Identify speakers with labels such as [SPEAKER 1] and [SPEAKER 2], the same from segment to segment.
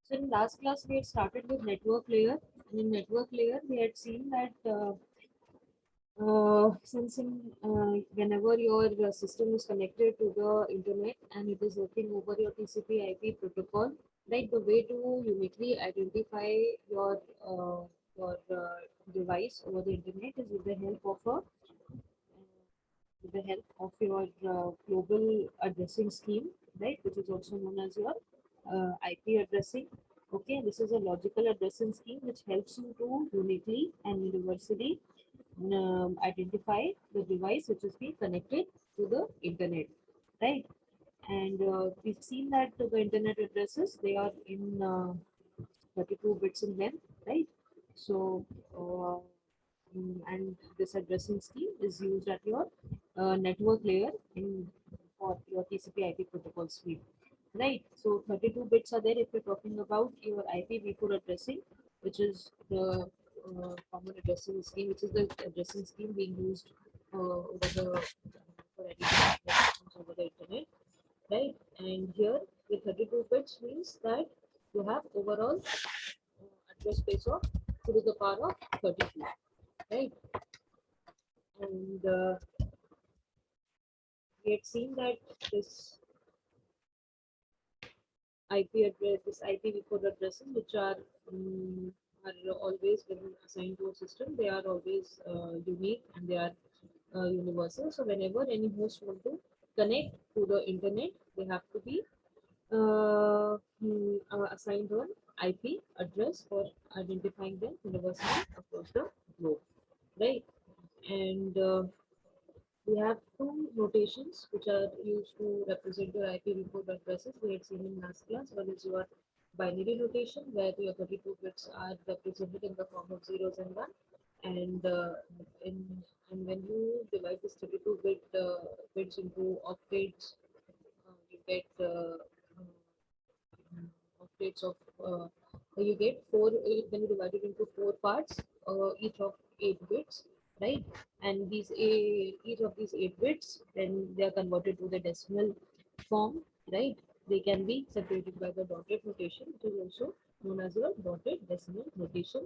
[SPEAKER 1] So in last class we had started with network layer, and in network layer we had seen that since whenever your system is connected to the internet and it is working over your TCP/IP protocol, right? The way to uniquely identify your uh, device over the internet is with the help of a with the help of your global addressing scheme, right, which is also known as your IP addressing. Okay, this is a logical addressing scheme which helps you to uniquely and universally identify the device which is being connected to the internet, right? And we've seen that the internet addresses, they are in 32 bits in length, right? So uh, and this addressing scheme is used at your network layer in for your TCP/IP protocol suite, right? So 32 bits are there if you're talking about your IPv4 addressing, which is the common addressing scheme, which is the addressing scheme being used over the for any applications over the internet, right? And here the 32 bits means that you have overall address space of 2 to the power of 32, right? And we had seen that this IP address, this IPv4 addresses, which are always when assigned to a system, they are always unique and they are universal. So whenever any host want to connect to the internet, they have to be assigned an IP address for identifying them universally across the globe, right? And we have two notations which are used to represent your IPv4 addresses. We had seen in last class. One is your binary notation, where your 32 bits are represented in the form of zeros and one. And in and when you divide this 32 bits into octets, you get octets of you get four. When you divide it into four parts, each of 8 bits, right? And each of these 8 bits, then they are converted to the decimal form, right? They can be separated by the dotted notation, which is also known as your dotted decimal notation,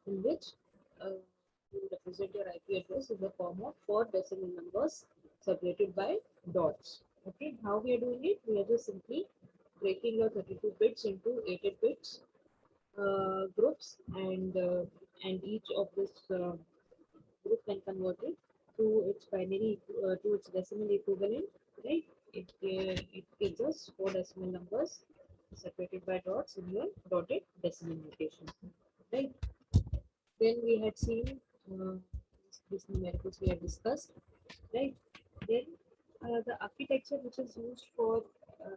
[SPEAKER 1] in which you represent your IP address in the form of 4 decimal numbers separated by dots. Okay, how we are doing it? We are just simply breaking your 32 bits into 8 bits groups, and each of this group when converted to its binary to its decimal equivalent, right? It gives us 4 decimal numbers separated by dots in your dotted decimal notation, right? Then we had seen these numericals we have discussed, right? Then the architecture which is used for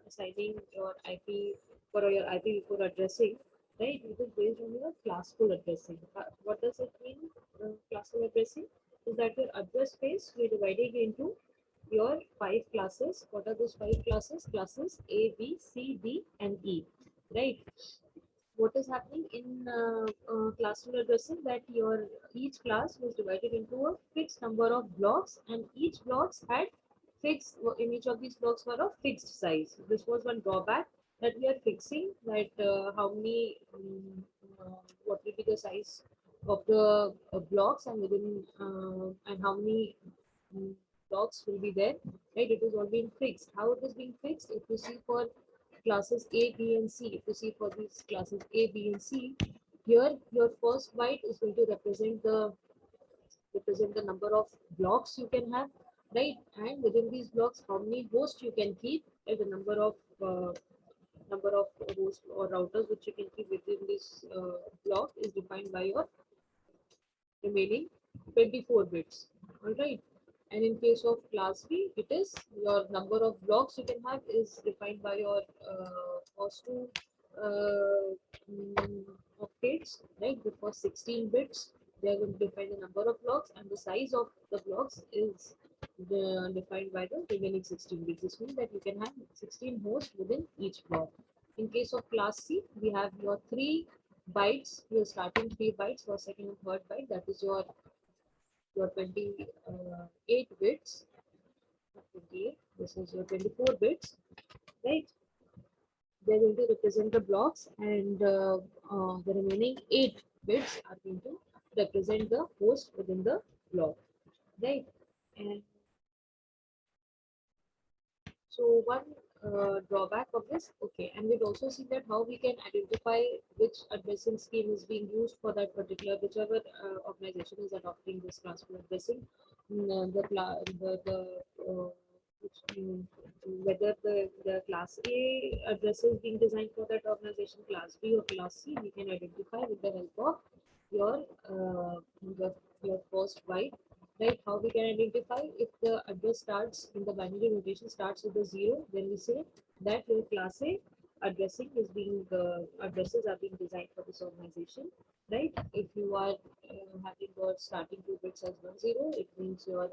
[SPEAKER 1] assigning your IP for your IPv4 addressing, right? It is based on your classful addressing. What does it mean? Classful addressing is that your address space we are dividing into your 5 classes. What are those 5 classes? Classes A, B, C, D, and E, right? What is happening in classroom addressing, that your each class was divided into a fixed number of blocks, and each blocks had fixed in each of these blocks were of fixed size. This was one drawback, that we are fixing that how many what will be the size of the blocks, and within and how many um, blocks will be there, right? It is all being fixed. How it is being fixed? If you see for classes A, B, and C. If you see for these classes A, B, and C, here your first byte is going to represent the number of blocks you can have, right? And within these blocks, how many hosts you can keep, and the number of hosts or routers which you can keep within this block is defined by your remaining 24 bits. All right. And in case of class B, it is your number of blocks you can have is defined by your first two octets, right? The first 16 bits, they are going to define the number of blocks, and the size of the blocks is defined by the remaining 16 bits. This means that you can have 16 hosts within each block. In case of class C, we have your 3 bytes, your starting 3 bytes for second and third byte, that is your 28 bits, not 28, this is your 24 bits, right? they're going to represent the blocks, and the remaining 8 bits are going to represent the host within the block, right? And so one drawback of this, okay, and we'll also see that how we can identify which addressing scheme is being used for that particular, whichever organization is adopting this transfer addressing, the which, whether the class A address is being designed for that organization, class B or class C, we can identify with the help of your the, your first byte, right? How we can identify if the address starts in the binary notation starts with a 0, then we say that your class A addressing is being addresses are being designed for this organization, right? If you are having your starting 2 bits as 10, it means your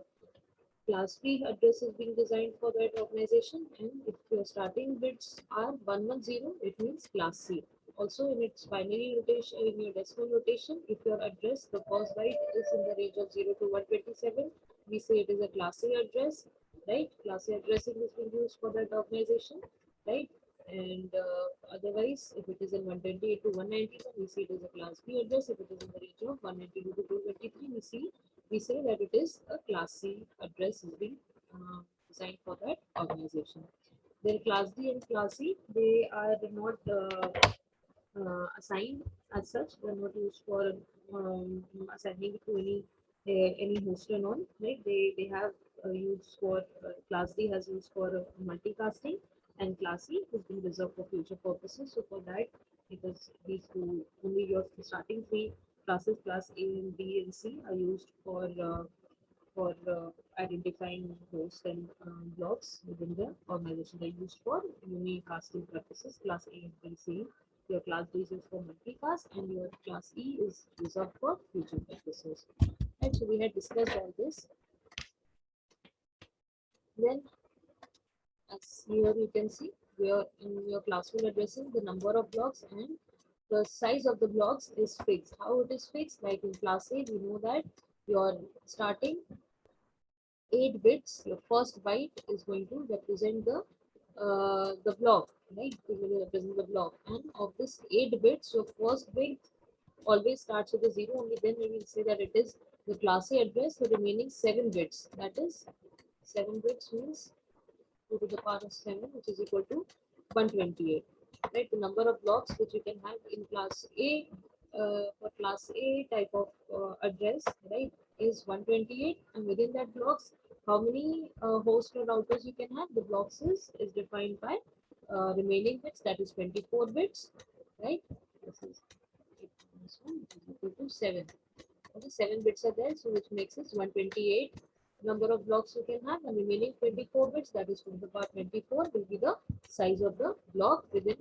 [SPEAKER 1] class B address is being designed for that organization, and if your starting bits are 110, it means class C. Also, in its binary notation, in your decimal notation, if your address, the first byte is in the range of 0 to 127, we say it is a class C address, right? Class C addressing is being used for that organization, right? And otherwise, if it is in 128 to 191, we say it is a class B address. If it is in the range of 192 to 223, we say that it is a class C address is being designed for that organization. Then class D and class C, they are not assigned as such. They are not used for assigning to any host and all. Right? They have used for class D has used for multicasting, and class C has been reserved for future purposes. So for that, it is these two only your starting 3 classes, class A and B and C, are used for identifying hosts and blocks within the organization. They're used for unicasting purposes. Class A and B, C. Your class D is used for multicast, and your class E is reserved for future purposes. Right, so we had discussed all this. Then, as here you can see, where in your classroom addressing, the number of blocks and the size of the blocks is fixed. How it is fixed? Like in class A, we know that your starting 8 bits, your first byte is going to represent the block, right? It will represent the block, and of this 8 bits, your first bit always starts with a 0. Only then we will say that it is the class A address. The remaining 7 bits, that is 7 bits means 2 to the power of 7, which is equal to 128. Right, the number of blocks which you can have in class A for class A type of address, right, is 128, and within that blocks, how many hosts or routers you can have? The blocks is defined by remaining bits, that is 24 bits, right? This one is equal to 7. Okay, 7 bits are there, so which makes it 128 number of blocks you can have, and remaining 24 bits, that is 2 to the power 24, will be the size of the block within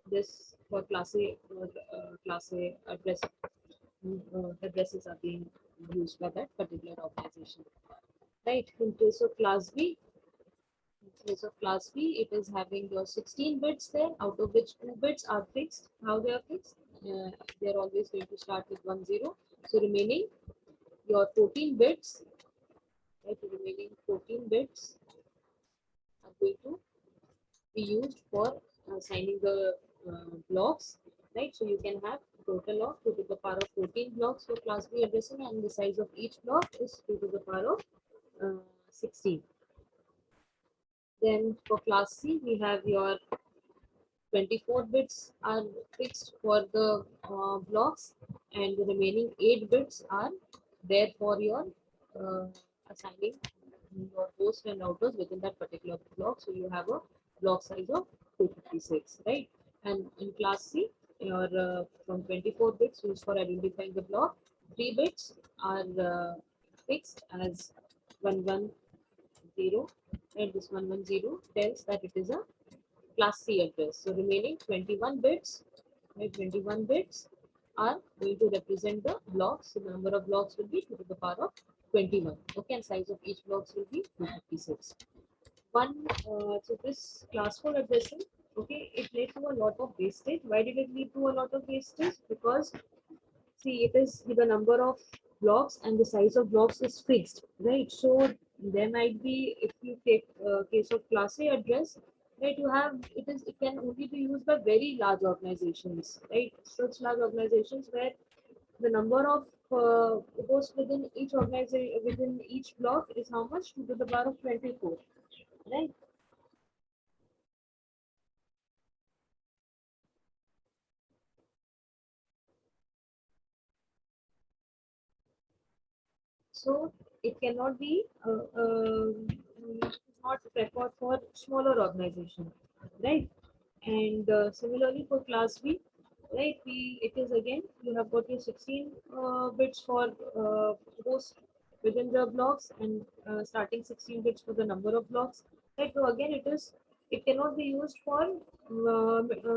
[SPEAKER 1] this for class A or class A address. Addresses are being used by that particular organization. Right. In case of class B, it is having your 16 bits there, out of which 2 bits are fixed. How they are fixed? They are always going to start with 10. So remaining your 14 bits, right? The remaining 14 bits are going to be used for assigning the blocks, right? So you can have total of 2 to the power of 14 blocks for class B addressing, and the size of each block is 2 to the power of 16. Then for class C, we have your 24 bits are fixed for the blocks, and the remaining 8 bits are there for your uh, assigning your host and routers within that particular block. So you have a block size of 256, right? And in class C, your from 24 bits used for identifying the block, 3 bits are fixed as 110, and this 110 tells that it is a class C address. So remaining 21 bits, right, 21 bits are going to represent the blocks. So the number of blocks will be 2 to the power of 21. Okay, and size of each blocks will be 256. So this class 4 addressing, okay, it led to a lot of wastage. Why did it lead to a lot of wastage? Because see, it is the number of blocks and the size of blocks is fixed, right? So there might be, if you take case of class A address, right? You have it can only be used by very large organizations, right? Such large organizations where the number of hosts within each organization within each block is how much? 2 to the power of 24, right? So it cannot be not preferred for smaller organization, right? And similarly for class B, right? It is again you have got your 16 bits for host within the blocks and starting 16 bits for the number of blocks, right? So again it cannot be used for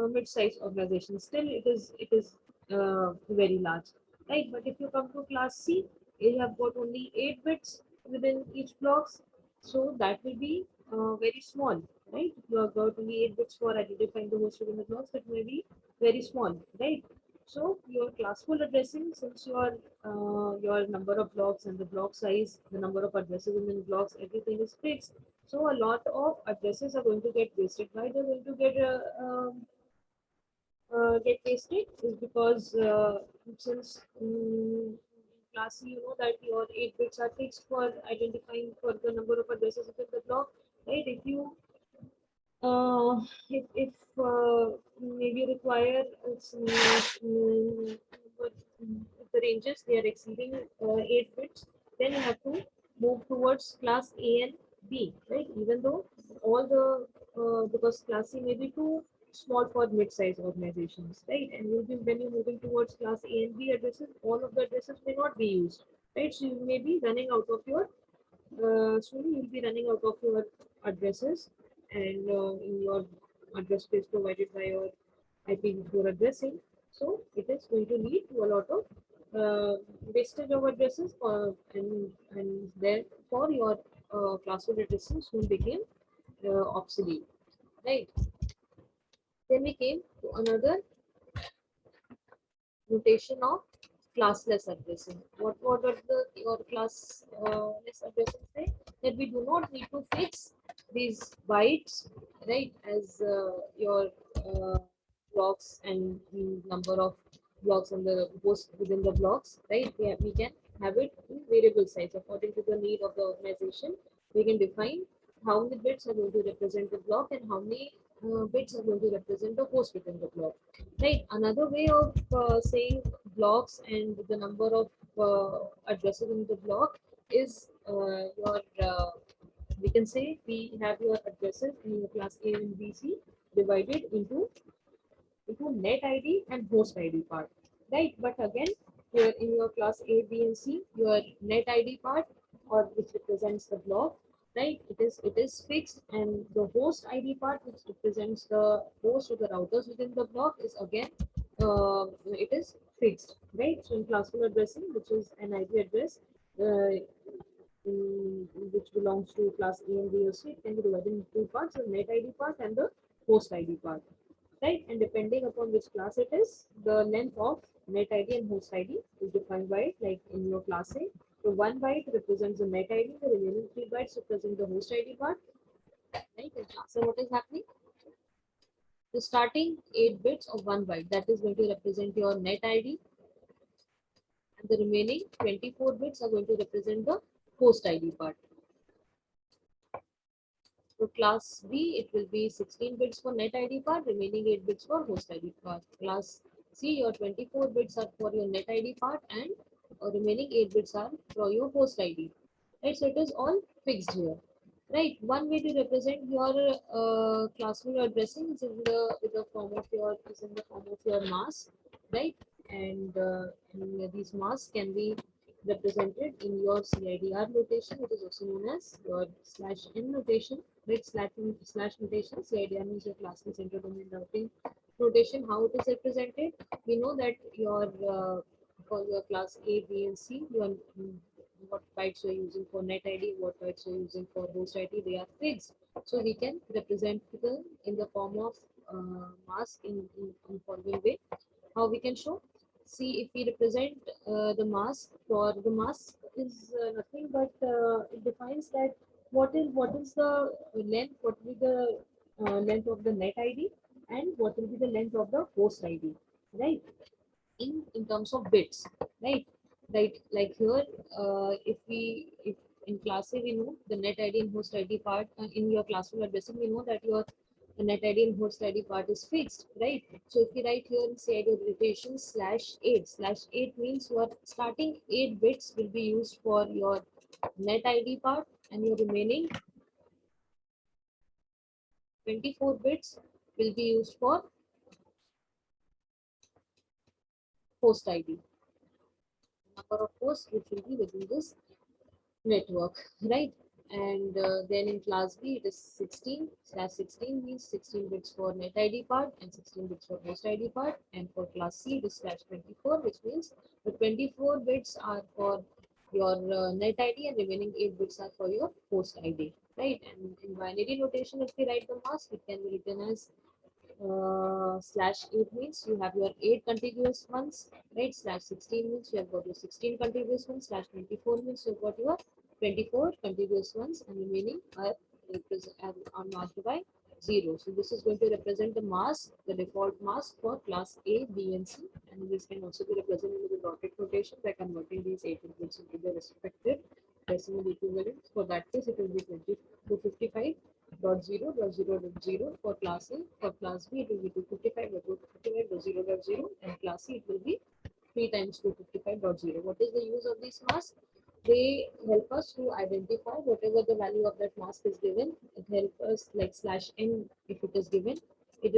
[SPEAKER 1] mid-sized organizations. Still it is very large, right? But if you come to class C, you have got only 8 bits within each blocks, so that will be very small, right? You have got only 8 bits for identifying the host within the blocks, that may be very small, right? So your classful addressing, since your number of blocks and the block size, the number of addresses in the blocks, everything is fixed. So a lot of addresses are going to get wasted. Why they're going to get wasted is because since class C, you know that your 8 bits are fixed for identifying for the number of addresses within the block, right? Uh, if maybe require but, if the ranges they are exceeding 8 bits, then you have to move towards class A and B, right? Even though all the because class C may be too small for mid-sized organizations, right? And you'll be when you're moving towards class A and B addresses, all of the addresses may not be used, right? So you may be running out of your soon you'll be running out of your addresses and in your address space provided by your IPv4 addressing. So it is going to lead to a lot of wastage of addresses and therefore your classroom addresses soon became obsolete, right? Then we came to another notation of classless addressing. What does the your classless addressing say? That we do not need to fix these bytes, right, as your blocks and the number of blocks and the host within the blocks, right? We can have it in variable size according to the need of the organization. We can define how many bits are going to represent the block and how many bits are going to represent the host within the block. Right. Another way of saying blocks and the number of addresses in the block is we can say we have your addresses in your class A and B, C divided into net ID and host ID part, right? But again, here in your class A, B, and C, your net ID part, or which represents the block, right? It is fixed, and the host ID part, which represents the host or the routers within the block, is again it is fixed, right? So in classful addressing, which is an IP address, uh, which belongs to class A and B or C, it can be divided into two parts: the net ID part and the host ID part, right? And depending upon which class it is, the length of net ID and host ID is defined by it, like in your class A. So 1 byte represents the net ID, the remaining 3 bytes represent the host ID part, right? In class A, what is happening? The starting 8 bits of 1 byte, that is going to represent your net ID, and the remaining 24 bits are going to represent the host ID part. For class B, it will be 16 bits for net ID part, remaining 8 bits for host ID part. Class C, your 24 bits are for your net ID part and remaining 8 bits are for your host ID. Right, so it is all fixed here. Right, one way to represent your classroom addressing is in the form of your mask, right? And these masks can be represented in your CIDR notation, which is also known as your /n notation, right? Slash notation. CIDR means your classroom center domain routing notation. How it is represented? We know that for your class A, B, and C, what bytes you're using for net ID, what bytes you're using for host ID, they are fixed. So we can represent them in the form of mask in following way. How we can show? See, if we represent the mask is nothing but it defines that what is the length, what will be the length of the net ID and what will be the length of the host ID, right? In terms of bits, right? Right, like here, if in class A we know the net ID and host ID part, in your classroom addressing we know that your net ID and host ID part is fixed, right? So if we write here in say ID rotation /8 means your starting 8 bits will be used for your net ID part and your remaining 24 bits will be used for host ID, number of hosts which will be within this network, right? And then in class B, it is 16/16 means 16 bits for net ID part and 16 bits for host ID part. And for class C, it is /24, which means the 24 bits are for your net ID and remaining 8 bits are for your host ID, right? And in binary notation, if we write the mask, it can be written as /8 means you have your 8 contiguous ones, right? /16 means you have got your 16 contiguous ones. /24 means you've got your 24 contiguous ones, and remaining are marked by 0. So this is going to represent the mask, the default mask for class A, B, and C, and this can also be represented in the dotted notation by converting these 8 inputs into the respective decimal equivalents. For that case, it will be 255.0.0.0 for class A. For class B, it will be 255.255.0.0, and class C, it will be 3 times 255.0. What is the use of these masks? They help us to identify whatever the value of that mask is given. It helps us like /n if it is given. It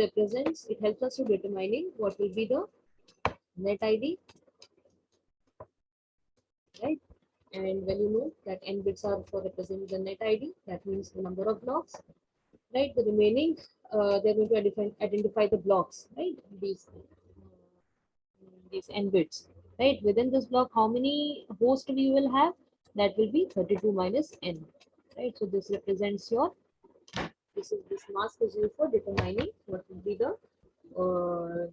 [SPEAKER 1] helps us to determining what will be the net ID, right? And when you know that n bits are for representing the net ID, that means the number of blocks, right? The remaining, they're going to identify the blocks, right? These n bits, right? Within this block, how many hosts we will have? That will be 32 minus n, right? So this represents your, this mask is used for determining what will be the number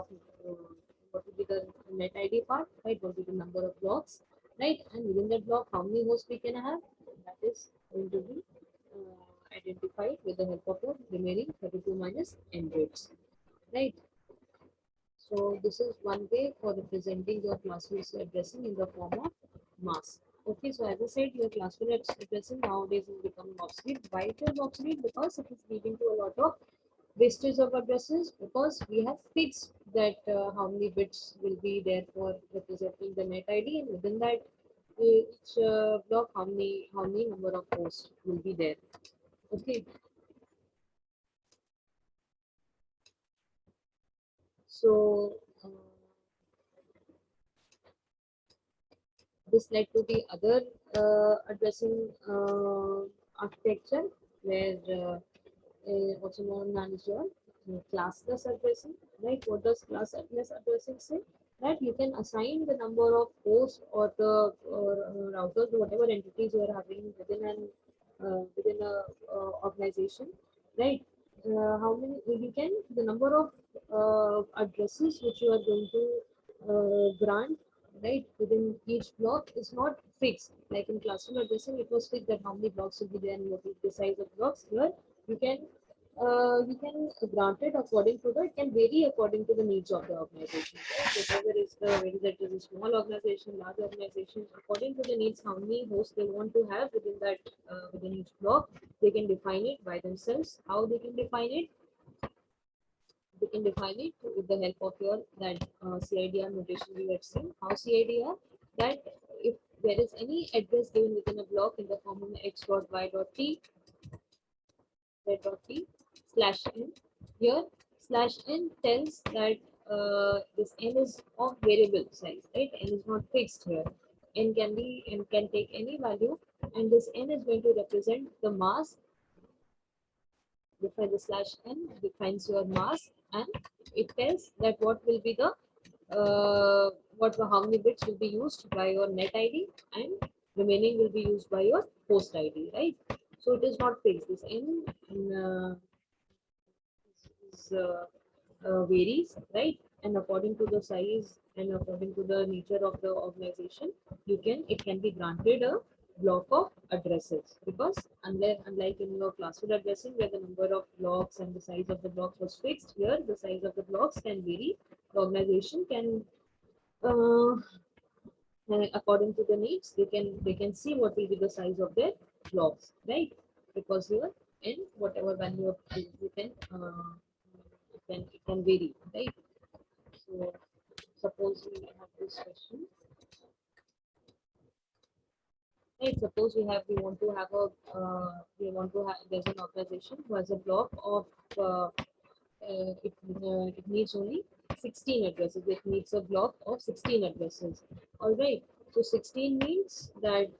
[SPEAKER 1] of, what will be the net ID part, right? What will be the number of blocks, right? And within that block, how many hosts we can have? That is going to be identified with the help of the remaining 32 minus n bits, right? So this is one way for representing your classroom's addressing in the form of mask. Okay, so as I said, your classroom addressing nowadays is becoming obsolete. Why it is obsolete? Because it is leading to a lot of wastage of addresses, because we have fixed that how many bits will be there for representing the net ID, and within that each block how many number of hosts will be there. Okay, so this led to the other addressing architecture, where also known as your classless addressing, right? What does classless addressing say? That you can assign the number of hosts or the routers, whatever entities you are having within a organization, right? How many you can the number of addresses which you are going to grant, right, within each block is not fixed. Like in classroom addressing, it was fixed that how many blocks will be there and what is the size of blocks. Here, you can grant it according to the, it can vary according to the needs of the organization. Right? Whether it is a small organization, large organization, according to the needs, how many hosts they want to have within that within each block, they can define it by themselves. How they can define it? We can define it with the help of your that CIDR notation we have seen. How CIDR? That if there is any address given within a block in the form of x dot y dot t, z dot t slash n. Here slash n tells that this n is of variable size, right? N is not fixed here. N can take any value, and this n is going to represent the mask. Define the slash n defines your mask, and it tells that what will be the how many bits will be used by your net ID, and remaining will be used by your host ID, right? So it is not fixed. This n varies, right? And according to the size and according to the nature of the organization, it can be granted a block of addresses, because unlike in your classroom addressing where the number of blocks and the size of the blocks was fixed, here the size of the blocks can vary. The organization can uh, according to the needs, they can see what will be the size of their blocks, right? Because here in whatever value of you can it can vary, right? So suppose we have this question, right? Suppose we want to have there's an organization who has a block of it needs only 16 addresses. It needs a block of 16 addresses. All right. So 16 means that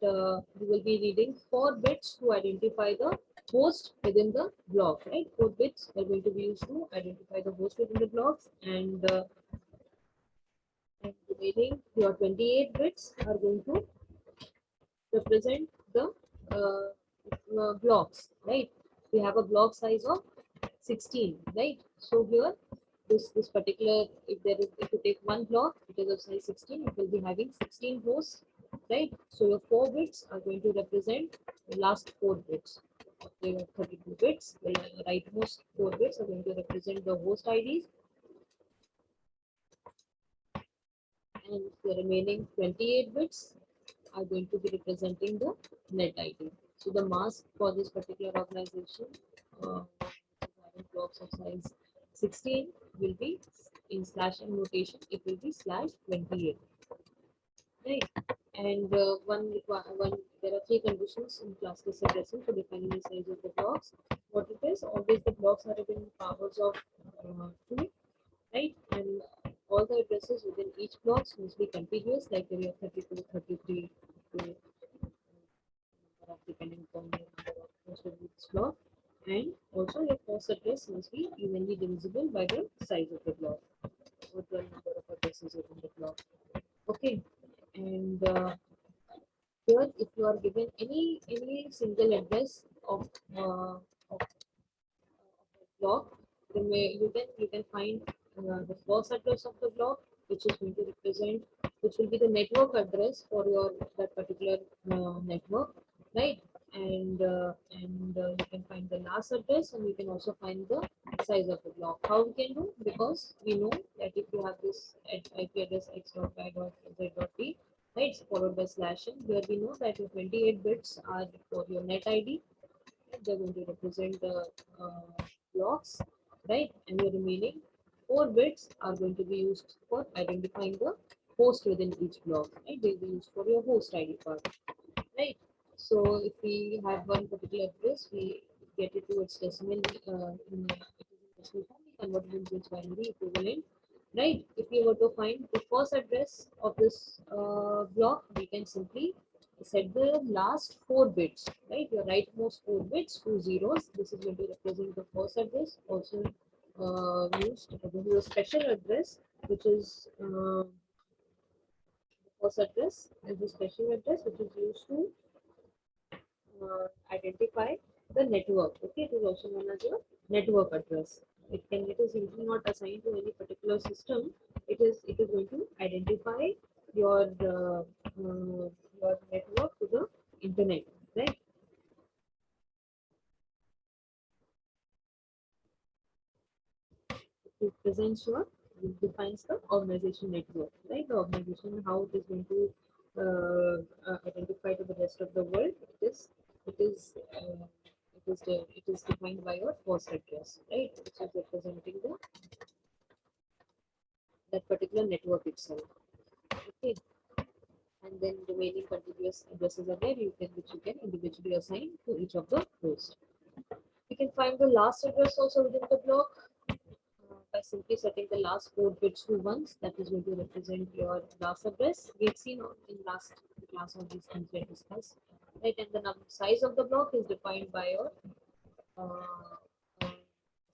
[SPEAKER 1] we will be reading 4 bits to identify the host within the block, right? 4 bits are going to be used to identify the host within the blocks, and remaining your 28 bits are going to represent the blocks, right? We have a block size of 16, right? So here, this particular, if you take one block, it is of size 16, it will be having 16 hosts, right? So your 4 bits are going to represent the last 4 bits of the 32 bits. The rightmost 4 bits are going to represent the host IDs, and the remaining 28 bits are going to be representing the net ID. So the mask for this particular organization, having blocks of size 16, will be in slashing notation. It will be /28, right? And one there are 3 conditions in classless addressing for defining the size of the blocks. What it is, always the blocks are in powers of 2, right? And all the addresses within each blocks must be contiguous, like we have 32, 33, to depending upon the number of hosts of each block. And also your host address must be evenly divisible by the size of the block, or the number of addresses within the block. Okay, and here if you are given any single address of block, then you can find the first address of the block, which is going to represent, which will be the network address for your that particular network, right? And you can find the last address, and you can also find the size of the block. How we can do? Because we know that if you have this IP address x.y.z.t, right, followed by /n, here we know that your 28 bits are for your net ID. They're going to represent the blocks, right? And the remaining 4 bits are going to be used for identifying the host within each block, right? They'll be used for your host ID part, right? So if we have one particular address, we get it to its decimal, it is in decimal form, we convert it into its binary equivalent, right? If we were to find the first address of this block, we can simply set the last 4 bits, right? Your rightmost 4 bits, 2 zeros. This is going to represent the first address. Also used, this is a special address, which is first address is a special address which is used to identify the network. Okay, it is also known as your network address. It is usually not assigned to any particular system. It is going to identify your network to the internet, right? It presents your, it defines the organization network, right? The organization, how it is going to identify to the rest of the world. It is defined by your host address, right? Which is representing the that particular network itself. Okay, and then remaining contiguous addresses are there, which you can individually assign to each of the hosts. You can find the last address also within the block by simply setting the last 4 bits to ones. That is going to represent your last address. We have seen in last class all these things we discussed, right? And the size of the block is defined by your uh,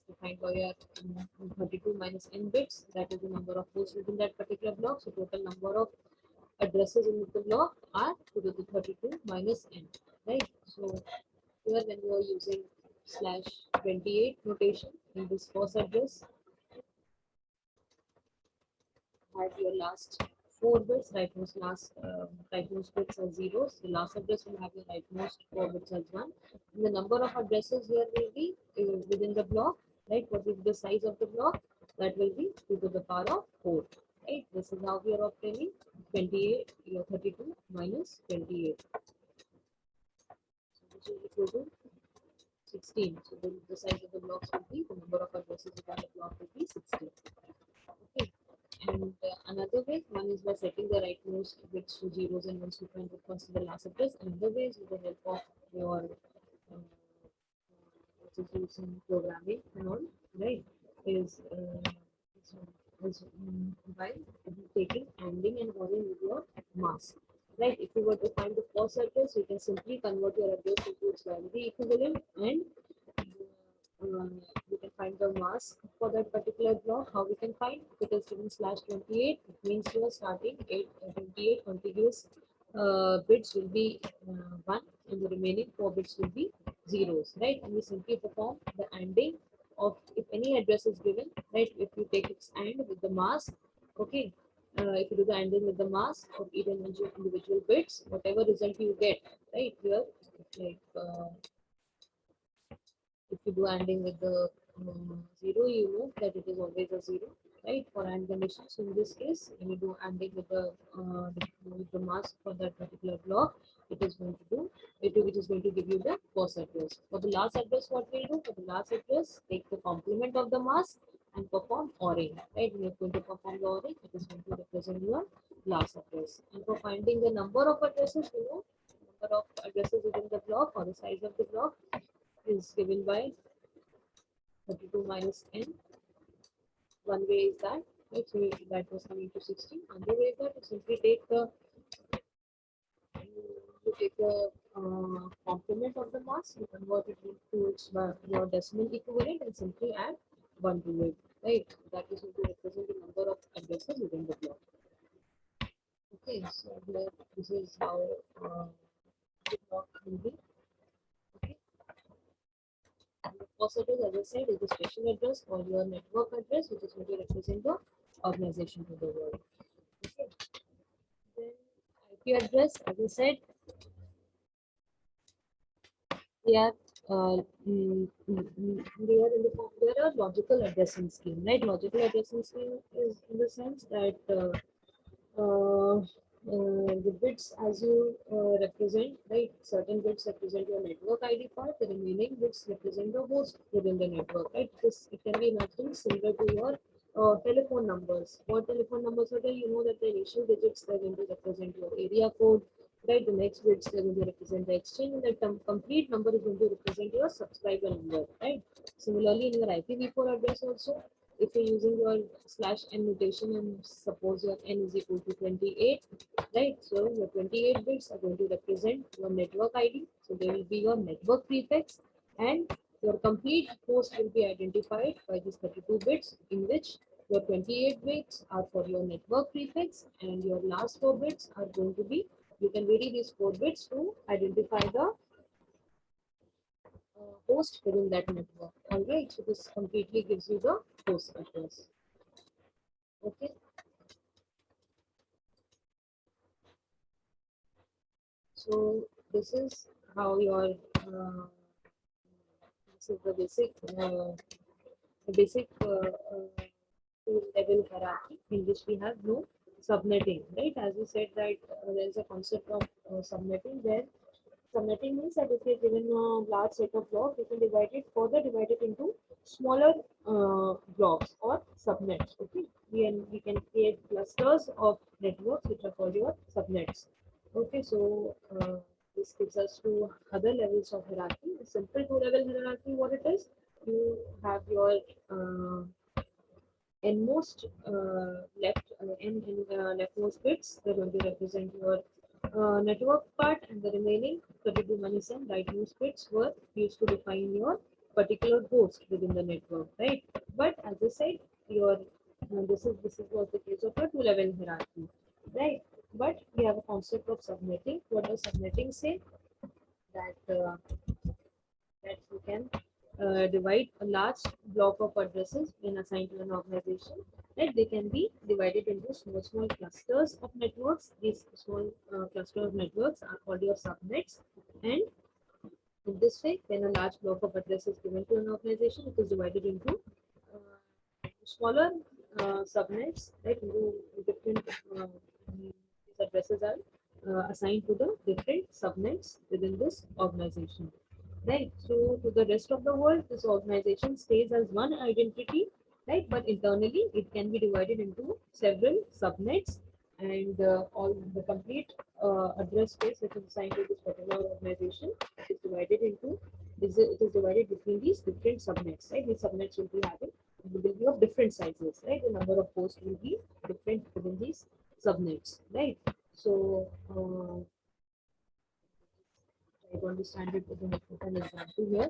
[SPEAKER 1] defined by your 32 minus n bits. That is the number of hosts within that particular block. So total number of addresses in the block are to the 32 minus n, right? So here when you are using /28 notation in this first address, have your last 4 bits, rightmost rightmost bits as zeros. The last address will have the rightmost 4 bits as 1. And the number of addresses here will be within the block, right? What is the size of the block? That will be 2 to the power of 4, right? This is how we are obtaining 28, 32 minus 28. So this is equal to 16. So the size of the blocks will be, the number of addresses within the block will be 16. Okay. And another way, one is by setting the rightmost bits to zeros and ones to find the first and the last address. Another way is with the help of your which is using programming and all, right? Is by taking ANDing and ORing with your mask. Right? If you were to find the first address, you can simply convert your address into its binary equivalent, and we can find the mask for that particular block. How we can find? If it is given /28, it means you are starting 28 contiguous bits will be 1, and the remaining 4 bits will be zeros, right? And we simply perform the ANDing of, if any address is given, right? If you take its AND with the mask, okay. If you do the ANDing with the mask of each individual bits, whatever result you get, right here, like if you do ANDing with the 0, you know that it is always a 0, right? For AND conditions, in this case, when you do ANDing with the mask for that particular block, it is going to do which is going to give you the first address. For the last address, what we'll do? For the last address, take the complement of the mask and perform ORing, right? When you're going to perform the ORing, it is going to represent your last address. And for finding the number of addresses, you know, number of addresses within the block or the size of the block is given by 32 minus n. One way is that, right? So that was coming to 16. Another way is that you simply take the complement of the mass, you convert it into its your decimal equivalent, and simply add 1 to it, right? That is going to represent the number of addresses within the block. Okay, so here, this is how the block will be. Okay. The first address, as I said, is the station address or your network address, which is going to represent the organization to the world. Okay. Then IP address, as I said, they are they are logical addressing scheme, right? Logical addressing scheme is in the sense that the bits as you represent, right? Certain bits represent your network ID part, the remaining bits represent the host within the network, right? This, it can be nothing similar to your telephone numbers. For telephone numbers are there, you know that the initial digits are going to represent your area code, right? The next bits are going to represent the exchange, and the complete number is going to represent your subscriber number, right? Similarly, in your IPv4 address also, if you're using your /n notation and suppose your n is equal to 28, right? So your 28 bits are going to represent your network ID. So they will be your network prefix, and your complete host will be identified by these 32 bits, in which your 28 bits are for your network prefix, and your last 4 bits are going to be, you can vary these 4 bits to identify the host within that network. All right, so this completely gives you the host address. Okay. So this is how your this is the basic level hierarchy, in which we have no subnetting, right? As we said that there is a concept of subnetting, where subnetting means that if you're given a large set of blocks, you can divide it into smaller blocks or subnets. Okay, we can create clusters of networks which are called your subnets. Okay, so this gives us to other levels of hierarchy. A simple two-level hierarchy, what it is, you have your nmost leftmost bits. They're going to represent your network part, and the remaining 32 minus n rightmost bits were used to define your particular host within the network, right? But as I said, your this is was the case of a two-level hierarchy, right? But we have a concept of subnetting. What does subnetting say? That you can divide a large block of addresses when assigned to an organization right? They can be divided into small clusters of networks. These small cluster of networks are called your subnets, and in this way, when a large block of address is given to an organization, it is divided into smaller subnets, right? Into different these addresses are assigned to the different subnets within this organization, right? So to the rest of the world, this organization stays as one identity, right? But internally, it can be divided into several subnets, and all the complete address space which is assigned to this particular organization is divided into it is divided between these different subnets, right? These subnets will be of different sizes, right? The number of hosts will be different within these subnets, right? So try to understand it with an example here.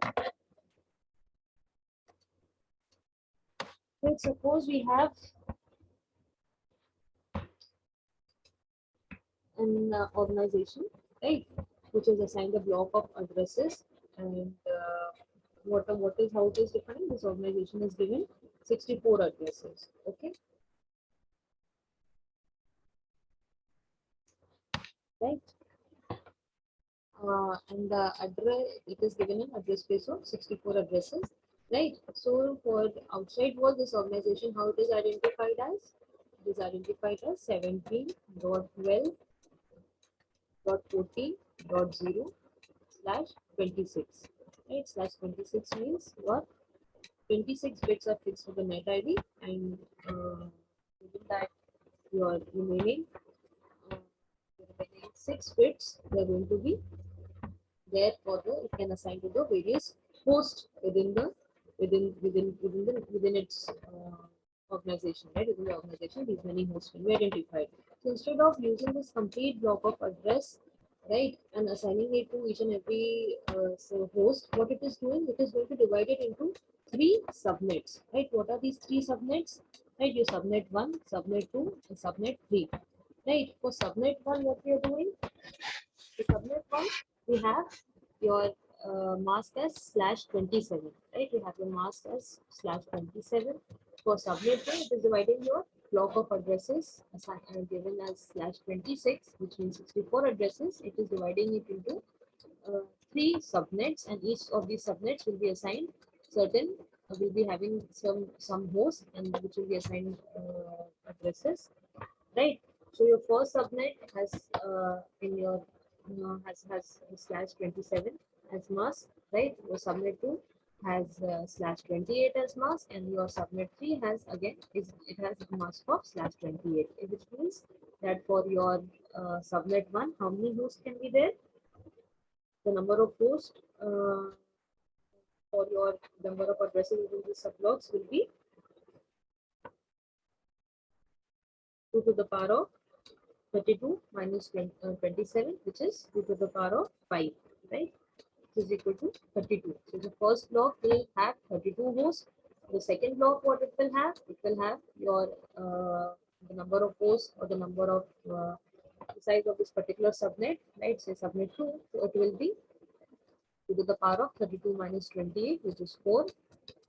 [SPEAKER 1] Let's suppose we have an organization, right, which is assigned a block of addresses, and what is how it is defined? This organization is given 64 addresses. Okay, right, and the address it is given an address space of 64 addresses, right? So for the outside world, this organization, how it is identified as? It is identified as 17.12.14.0/26, right? Slash 26 means what? 26 bits are fixed to the net ID, and within that your uh, remaining 6 bits they are going to be there for the it can assign to the various hosts within the within its organization, right? Within the organization, these many hosts can be identified. So instead of using this complete block of address, right, and assigning it to each and every host, what it is doing, it is going to divide it into 3 subnets, right? What are these 3 subnets? Right, your subnet 1, subnet 2, and subnet 3. Right, for subnet 1, what we are doing? The subnet 1, we have your mask as /27, right? You have your mask as /27. For subnet 2, it is dividing your block of addresses given as /26, which means 64 addresses. It is dividing it into uh, 3 subnets, and each of these subnets will be assigned certain will be having some hosts, and which will be assigned addresses, right? So your first subnet has in your has /27 as mask, right? Your subnet 2 has /28 as mask, and your subnet 3 has again it has a mask of /28, which means that for your subnet 1, how many hosts can be there? The number of hosts for your number of addresses within the subblocks will be 2 to the power of 32 minus 27, which is 2 to the power of 5, right? Which is equal to 32. So the first block will have 32 hosts. The second block, what it will have? It will have your the number of hosts, or the number of the size of this particular subnet, right? Say subnet 2, so it will be 2 to the power of 32 minus 28, which is 4, which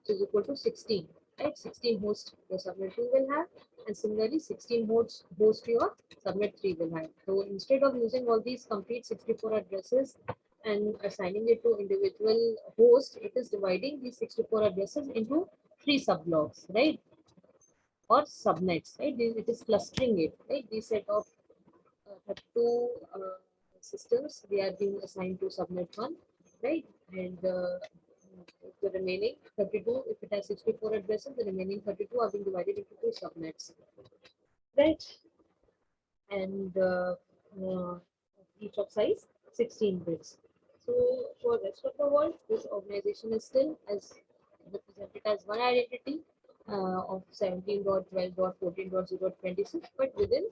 [SPEAKER 1] is equal to 16, right? 16 hosts your subnet 2 will have, and similarly 16 host your subnet 3 will have. So instead of using all these complete 64 addresses and assigning it to individual hosts, it is dividing these 64 addresses into 3 subblocks, right? Or subnets, right? It is clustering it, right? These set of 32 systems, they are being assigned to subnet 1, right? And the remaining 32, if it has 64 addresses, the remaining 32 are being divided into 2 subnets, right? And each of size 16 bits. So for rest of the world, this organization is still as represented as one identity of 17.12.14.0.26, but within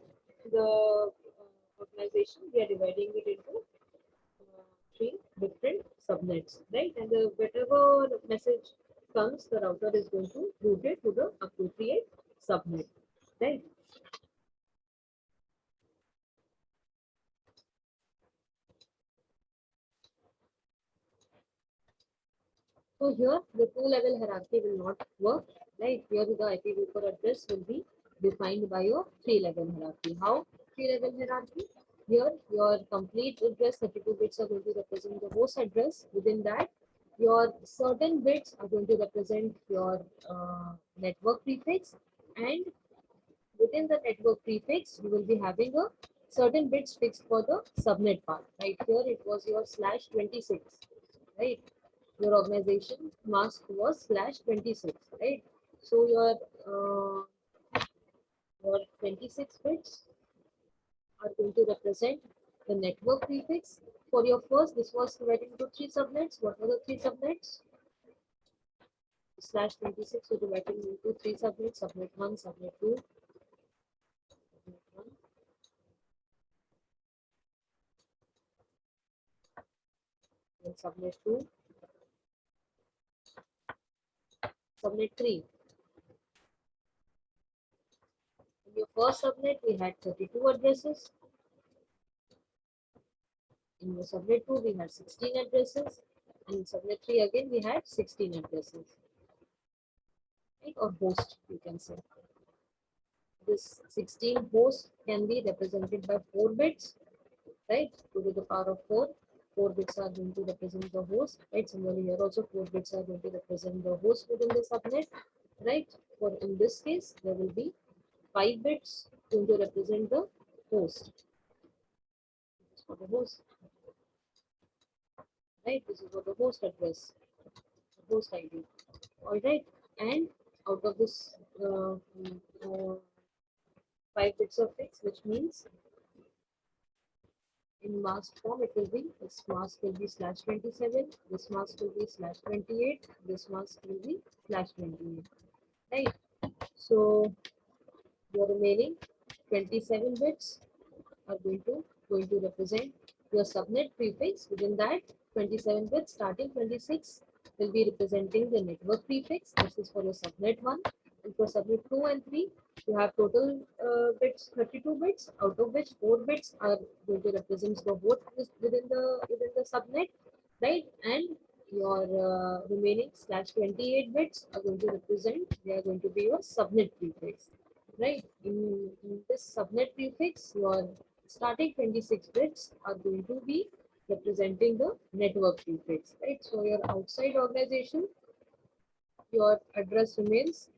[SPEAKER 1] the organization, we are dividing it into 3 different subnets, right? And whatever message comes, the router is going to route it to the appropriate subnet, right? So here, the 2-level hierarchy will not work. right? Here the IPv4 address will be defined by your three-level hierarchy. How three-level hierarchy? Here your complete address 32 bits are going to represent the host address. Within that, your certain bits are going to represent your network prefix, and within the network prefix, you will be having a certain bits fixed for the subnet part. Right here, it was your /26, right? Your organization mask was /26, right? So your 26 bits are going to represent the network prefix. For your first, this was divided into three subnets. What were the three subnets? /26 was divided into three subnets: subnet 1, subnet 2, subnet 1, and subnet 2, subnet 3. In your first subnet, we had 32 addresses. In your subnet 2, we had 16 addresses. And in subnet 3, again, we had 16 addresses, right? Or host, you can say. This 16 host can be represented by 4 bits, right? 2 to the power of 4. 4 bits are going to represent the host, right? Similarly, here also 4 bits are going to represent the host within the subnet, right? For in this case, there will be 5 bits going to represent the host. For the host, right? This is for the host address, the host ID. All right, and out of this 5 bits of fix, which means in mask form, it will be this mask will be /27, this mask will be /28, this mask will be /28, right? So your remaining 27 bits are going to represent your subnet prefix. Within that, 27 bits starting 26 will be representing the network prefix. This is for your subnet 1. And for subnet 2 and 3, you have total bits 32 bits, out of which 4 bits are going to represent the host within the subnet, right? And your remaining /28 bits are going to represent, they are going to be your subnet prefix, right? In this subnet prefix, your starting 26 bits are going to be representing the network prefix, right? So your outside organization, your address remains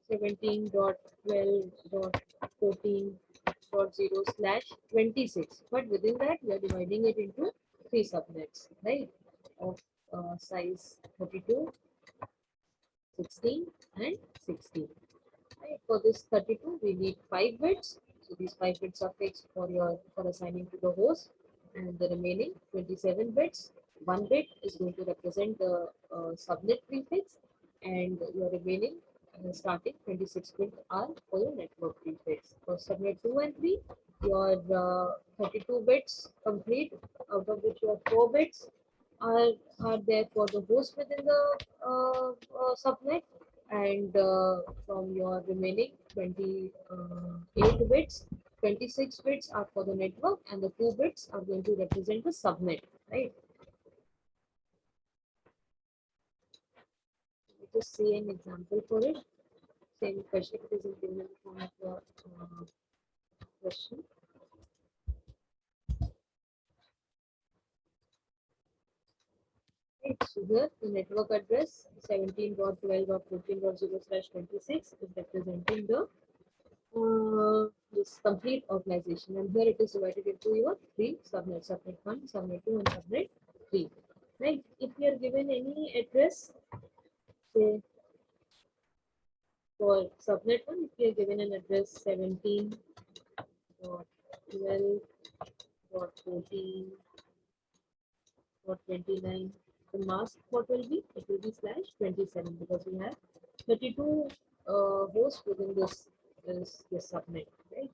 [SPEAKER 1] 17.12.14.0/26, but within that we are dividing it into three subnets, right? Of size 32, 16, and 16. Right. For this 32, we need 5 bits. So these 5 bits are fixed for assigning to the host, and the remaining 27 bits. 1 bit is going to represent the subnet prefix, and your remaining starting 26 bits are for your network prefix. For subnet 2 and 3, your 32 bits complete, out of which your 4 bits are, are there for the host within the subnet, and from your remaining 28 bits, 26 bits are for the network, and the 2 bits are going to represent the subnet, right? Let me just see an example for it. Same question, it is in given in the form of your question. Right, so here the network address 17.12.14.0/26 is representing the this complete organization, and here it is divided into your three subnets: subnet 1, subnet 2, and subnet 3, right? If you are given any address, say for subnet 1, if you are given an address 17.12.14.29, the mask what will be? It will be /27, because we have 32 hosts within this subnet, right?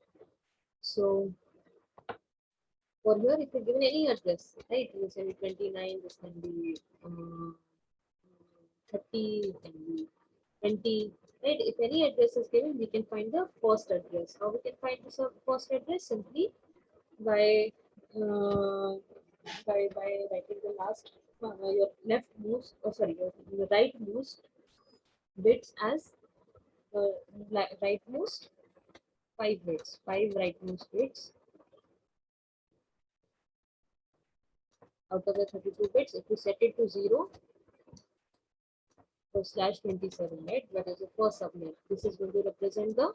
[SPEAKER 1] So for here, if you're given any address, right, you say 29, this can be 30, it can be 20, right? If any address is given, we can find the first address. How we can find this first address? Simply by uh, by writing the last your leftmost, or sorry, your rightmost bits as rightmost 5 bits, 5 rightmost bits out of the 32 bits. If you set it to 0 or slash 27, right? That is the first subnet. This is going to represent the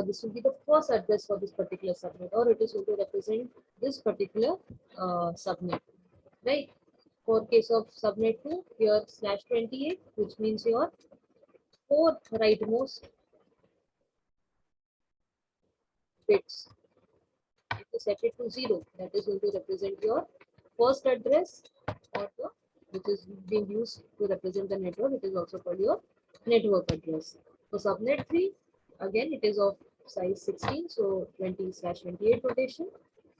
[SPEAKER 1] this will be the first address for this particular subnet, or it is going to represent this particular subnet, right? For case of subnet 2, here slash 28, which means your fourth rightmost bits. If you set it to 0, that is going to represent your first address, or the which is being used to represent the network. It is also called your network address. For subnet 3, again it is of size 16, so 20 slash 28 rotation,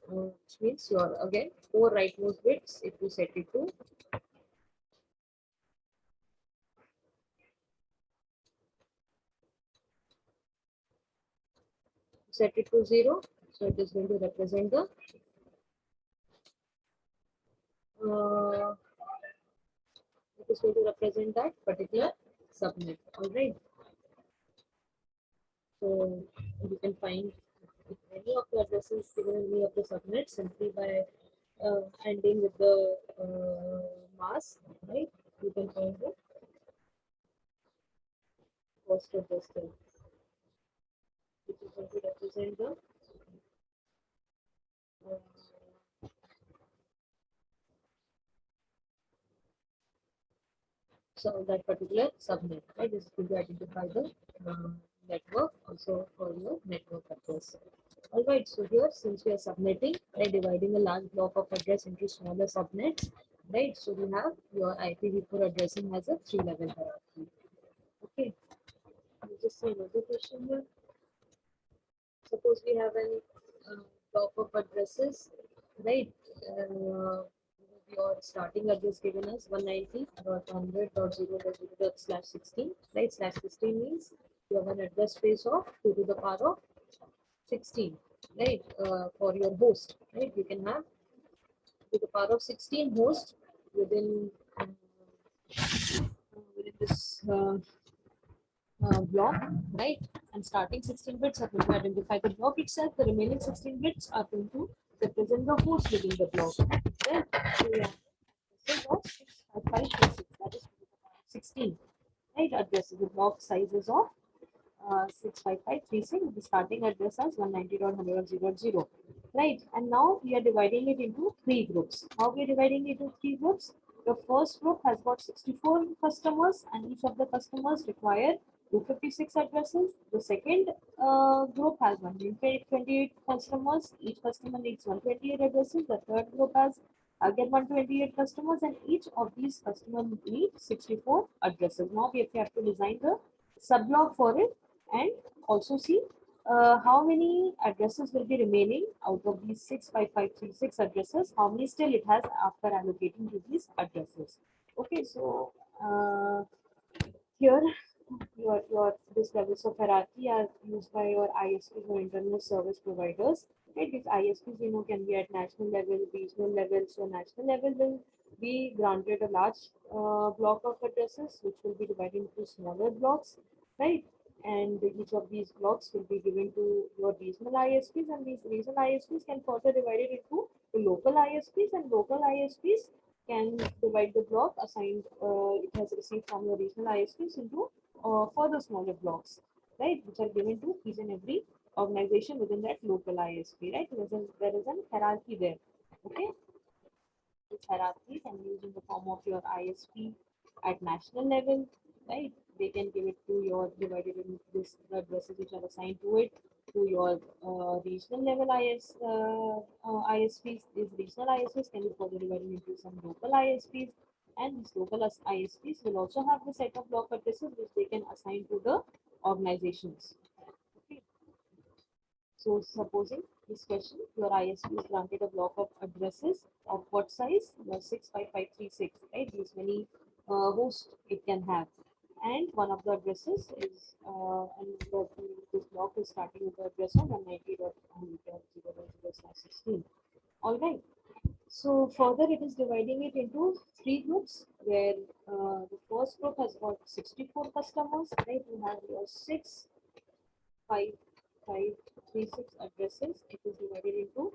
[SPEAKER 1] which means your again 4 rightmost bits. If you set it to 0, so it is going to represent the uh, it is going to represent that particular subnet. All right. So you can find any of the addresses given in any of the subnets simply by ending with the mask, right? You can find the first address there, which is going to represent the uh, so that particular subnet, right? This is going to identify the uh, network also for your network address. All right, so here since we are subnetting, right, dividing a large block of address into smaller subnets, right? So we have your IPv4 addressing has a 3-level hierarchy. Okay, I'll just say another question here. Suppose we have an block of addresses, right? Your starting address given us 190.100.0.0./16, right? Slash 16 means you have an address space of 2 to the power of 16, right? For your host, right? You can have to the power of 16 hosts within within this block, right? And starting 16 bits are going to identify the block itself. The remaining 16 bits are going to represent the host within the block. Then we have this is of 65536, that is 16, right? Addresses the block sizes of 65536. The starting address as 190.100.0.0, right? And now we are dividing it into 3 groups. How we are dividing it into 3 groups? The first group has got 64 customers, and each of the customers require 256 addresses. The second group has 128 customers. Each customer needs 128 addresses. The third group has again 128 customers, and each of these customers need 64 addresses. Now we have to design the subblock for it and also see how many addresses will be remaining out of these 65536 addresses, how many still it has after allocating to these addresses. Okay, so here your these levels of hierarchy are used by your ISPs or internet service providers. Right? These ISPs, can be at national level, regional level. So national level will be granted a large block of addresses, which will be divided into smaller blocks, right? And each of these blocks will be given to your regional ISPs, and these regional ISPs can further divide it into the local ISPs, and local ISPs can divide the block assigned it has received from your regional ISPs into further smaller blocks, right, which are given to each and every organization within that local ISP, right? There is a hierarchy there. Okay, this hierarchy can be used in the form of your ISP at national level, right? They can give it to your divided in this the addresses which are assigned to it to your regional level ISPs. These regional ISPs can be further divided into some local ISPs, and these local ISPs will also have the set of block addresses which they can assign to the organizations. Okay. So supposing this question, your ISP is granted a block of addresses of what size? 65536, right? These many hosts it can have. And one of the addresses is, this block is starting with the address of 190.100.0.0/16. All right. So further it is dividing it into three groups where the first group has got 64 customers, right? You have your 65536 addresses. It is divided into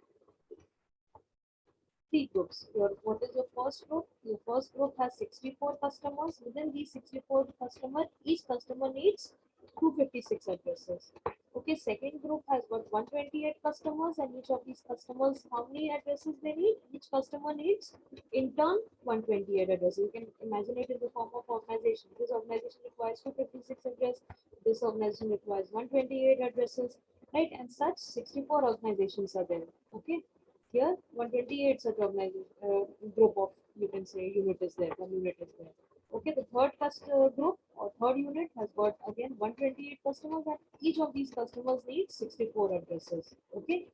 [SPEAKER 1] three groups. What is your first group? Your first group has 64 customers. Within these 64 customers, each customer needs 256 addresses. Okay, second group has got 128 customers, and each of these customers, how many addresses they need? Each customer needs in turn 128 addresses. You can imagine it in the form of organization. This organization requires 256 addresses. This organization requires 128 addresses, right? And such 64 organizations are there. Okay. Here, 128 such organization group of, you can say, unit is there, one unit is there. Okay, the third group or third unit has got again 128 customers, and each of these customers needs 64 addresses. Okay,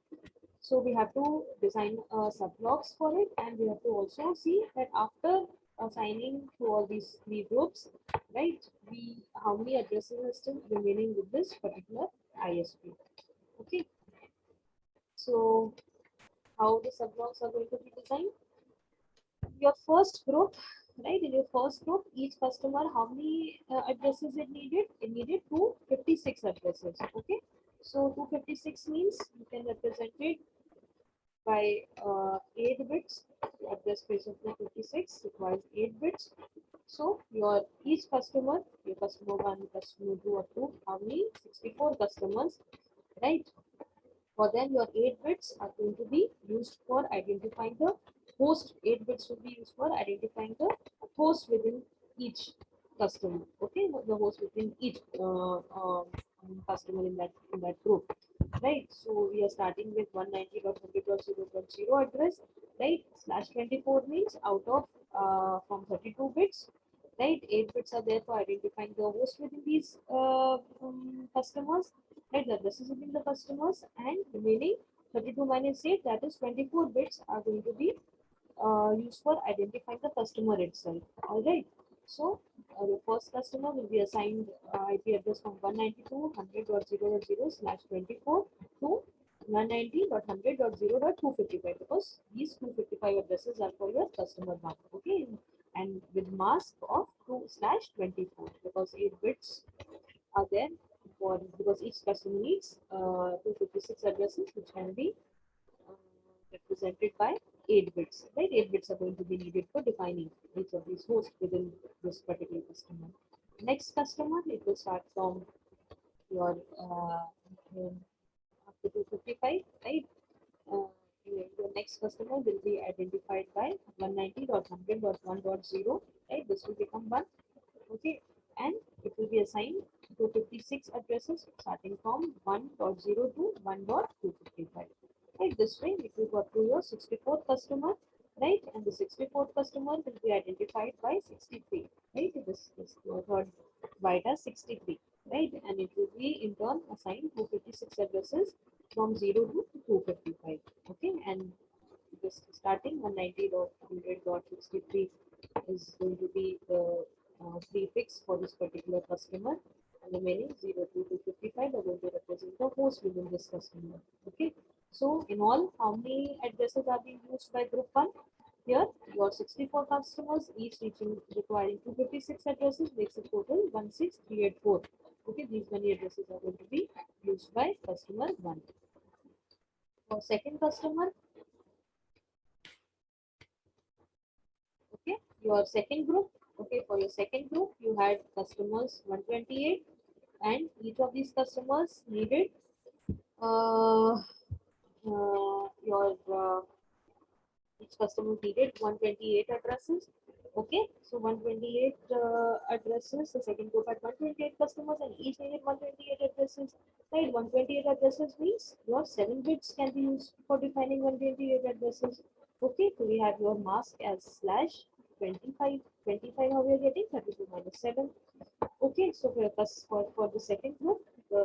[SPEAKER 1] so we have to design subblocks for it, and we have to also see that after assigning to all these three groups, right, we how many addresses are still remaining with this particular ISP. Okay, so how the subblocks are going to be designed? Your first group, right? In your first group, each customer, how many addresses it needed? It needed 256 addresses. Okay, so 256 means you can represent it by 8 bits. The address space of 256 requires 8 bits. So your each customer, your customer 1, customer 2 up to how many? 64 customers, right? For them, your 8 bits are going to be used for identifying the host. 8 bits will be used for identifying the host within each customer. Okay, the host within each customer in that group. Right. So we are starting with 190.100.0.0 address. Right. Slash 24 means out of from 32 bits. Right. 8 bits are there for identifying the host within these customers, right? The addresses within the customers, and remaining 32 minus 8, that is 24 bits, are going to be used for identifying the customer itself. All right. So the first customer will be assigned IP address from 192.100.0.0/24 to 190.100.0.255, because these 255 addresses are for your customer one. Okay, and with mask of 2/24, because 8 bits are there for, because each customer needs 256 addresses, which can be uh, represented by 8 bits, right? 8 bits are going to be needed for defining each of these hosts within this particular customer. Next customer, it will start from your up to 255, right? Your next customer will be identified by 190.100.1.0, right? This will become 1. Okay, and it will be assigned to 56 addresses starting from 1.0 to 1.255. Right, this way it will go to your 64th customer, right? And the 64th customer will be identified by 63, right? This third byte as 63, right? And it will be in turn assigned 256 addresses from 0 to 255. Okay, and this starting 190.100.63 is going to be the prefix for this particular customer, and the remaining 0 to 255 are going to represent the host within this customer. Okay, so in all, how many addresses are being used by group 1? Here, your 64 customers, each requiring 256 addresses, makes a total 16384. Okay, these many addresses are going to be used by customer 1. For second customer, okay, your second group, okay, for your second group, you had customers 128, and each of these customers needed uh, your each customer needed 128 addresses. Okay, so 128 addresses. The second group had 128 customers, and each needed 128 addresses. Right, 128 addresses means your 7 bits can be used for defining 128 addresses. Okay, so we have your mask as slash 25. 25, how we are getting 32 minus 7. Okay, so for the second group,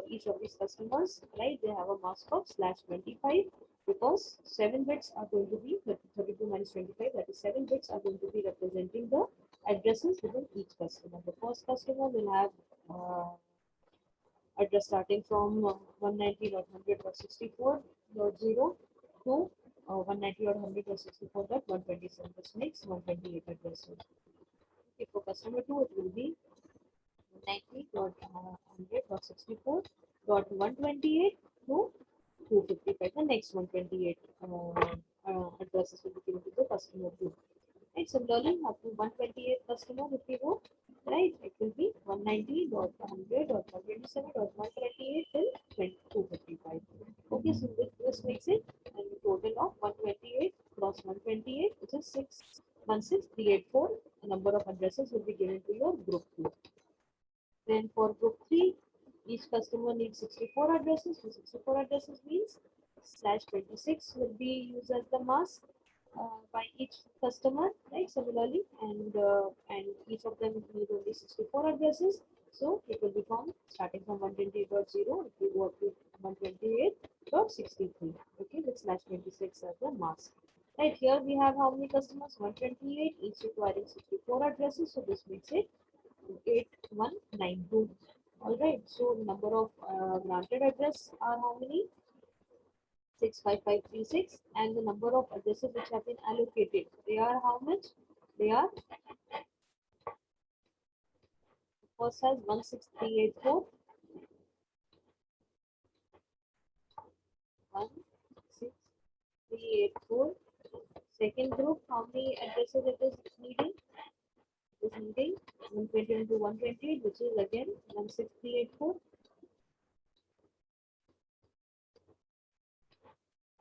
[SPEAKER 1] each of these customers, right, they have a mask of slash 25, because 7 bits are going to be 32 minus 25, that is 7 bits are going to be representing the addresses within each customer. The first customer will have address starting from 190.100.64.0 to 190 or 100.64.127. This makes 128 addresses. Okay, for customer 2, it will be 190.100.64.128 to 255. The next 128 addresses will be given to the customer 2. Right, similarly, up to 128 customer, if we go, right, it will be 190.100.127.128 till 255. Okay, so this makes it and the total of 128 plus 128, which is 616,384. A number of addresses will be given to your group 2. Then for group 3, each customer needs 64 addresses. So 64 addresses means /26 will be used as the mask by each customer, right? Similarly, and each of them need only 64 addresses. So it will become starting from 128.0, it will go up to 128.63. Okay, with /26 as the mask. Right here we have how many customers? 128, each requiring 64 addresses. So this makes it 8192. All right. So number of granted address are how many? 65536, and the number of addresses which have been allocated, they are how much? They are, first has 16384, 16384. Second group, how many addresses it is needing? It is needing 120 into 128, which is again 16384.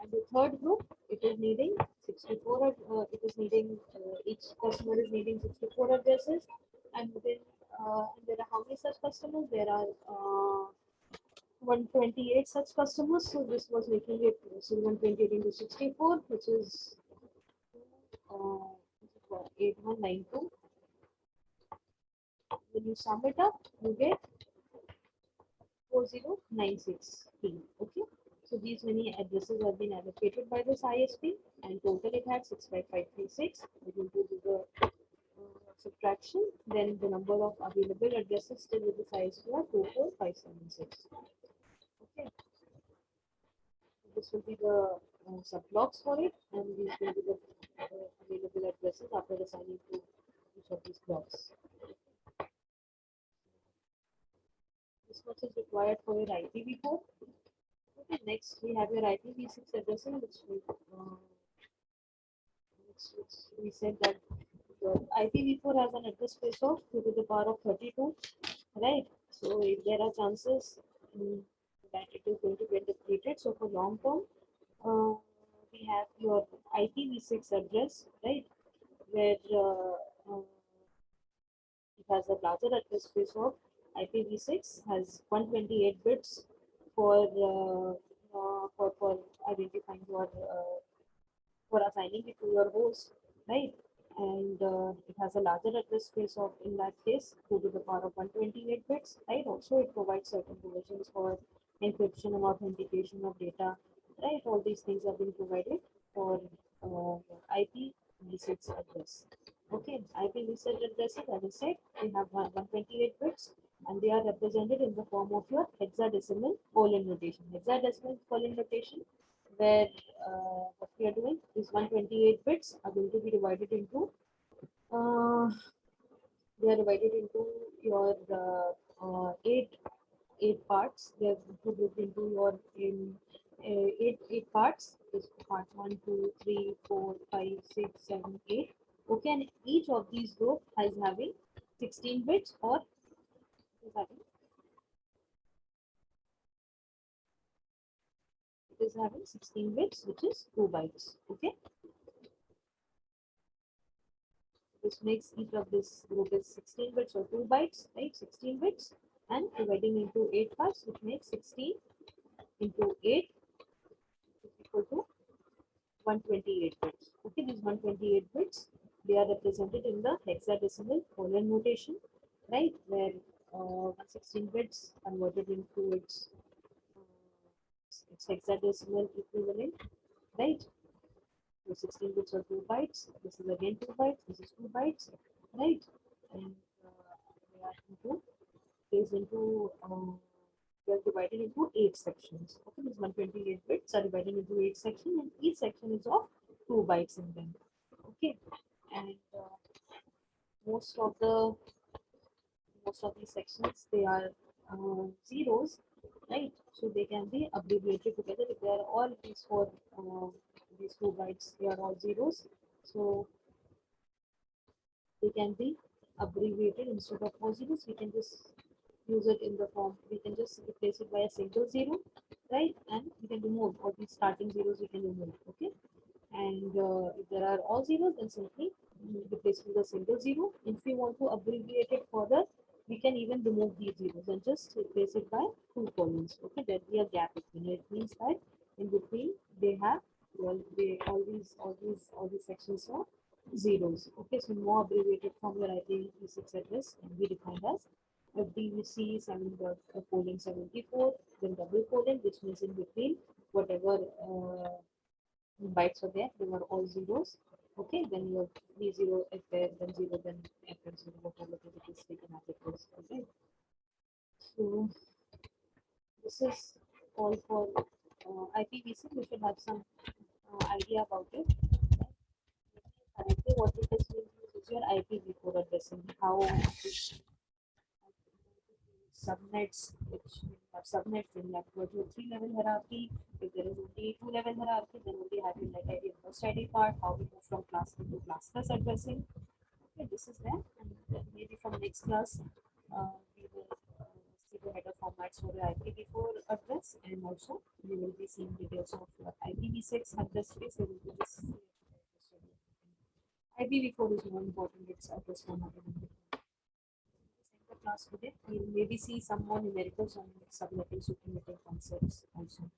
[SPEAKER 1] And the third group, it is needing 64. It is needing each customer is needing 64 addresses, and then there are how many such customers? There are 128 such customers. So this was making it, so 128 into 64, which is 8192. When you sum it up, you get 4096P. Okay. So these many addresses have been allocated by this ISP, and total it had 65536. We will do the subtraction. Then the number of available addresses still with this ISP are 24576. Okay. This will be the subblocks for it, and these will be the available addresses after assigning to each of these blocks. This much is required for your IPv4. Okay, next we have your IPv6 addressing, which we said that the IPv4 has an address space of 2 to the power of 32, right? So if there are chances that it is going to get depleted, so for long term, we have your IPv6 address, right, where it has a larger address space of IPv6 has 128 bits for identifying your for assigning it to your host, right? And it has a larger address space of, in that case, 2 to the power of 128 bits, right? Also, it provides certain provisions for encryption and authentication of data, right? All these things have been provided for IPv6 address. Okay, IPv6 addresses, as I said, they have 128 bits, and they are represented in the form of your hexadecimal colon notation. Hexadecimal colon notation, where what we are doing is 128 bits are going to be divided into they are divided into your eight parts. They are grouped into your in eight parts. This part 1, 2, 3, 4, 5, 6, 7, 8. Okay, and each of these group is having 16 bits, or is having it is having 16 bits, which is 2 bytes. Okay. This makes each of this group is 16 bits or 2 bytes, right? 16 bits, and dividing into 8 parts, which makes 16 into 8 is equal to 128 bits. Okay, these 128 bits, they are represented in the hexadecimal colon notation, right? Where 16 bits converted into its hexadecimal equivalent, right? So 16 bits or 2 bytes. This is again 2 bytes. This is 2 bytes, right? And they are into placed into they are divided into 8 sections. Okay, these 128 bits are divided into 8 sections, and each section is of 2 bytes in them. Okay, and most of the most of these sections they are zeros, right? So they can be abbreviated together. If they are all these four, these 2 bytes, they are all zeros. So they can be abbreviated instead of 4 zeros. We can just use it in the form. We can just replace it by a single zero, right? And we can remove all these starting zeros. We can remove. Okay. And if there are all zeros, then simply replace it with a single zero. If we want to abbreviate it further, we can even remove these zeros and just replace it by two colons. Okay, there'll be a gap between it. Means that in between they have, well, they all these sections are zeros. Okay, so more abbreviated from your IPv6 address can be defined as FDVC 7 colon 74, then double colon, which means in between whatever bytes are there, they were all zeros. Okay, then your B0 if there, then 0, then FF0, whatever it is taken as it is. Okay, so this is all for IPv6. We should have some idea about it. Currently, what it is we use is your IPv4 addressing. How subnets, which have subnets, then you have to go to a 3-level hierarchy. If there is only a 2-level hierarchy, then only have your net ID and host ID part, how we move from class to class plus addressing. Okay, this is there, and then maybe from next class, we will see the header formats for the IPv4 address, and also we will be seeing details of IPv6 address space. We will be just IPv4 is more important, its address format. The class today, we will maybe see some more numericals on subnetting, supernetting concepts also.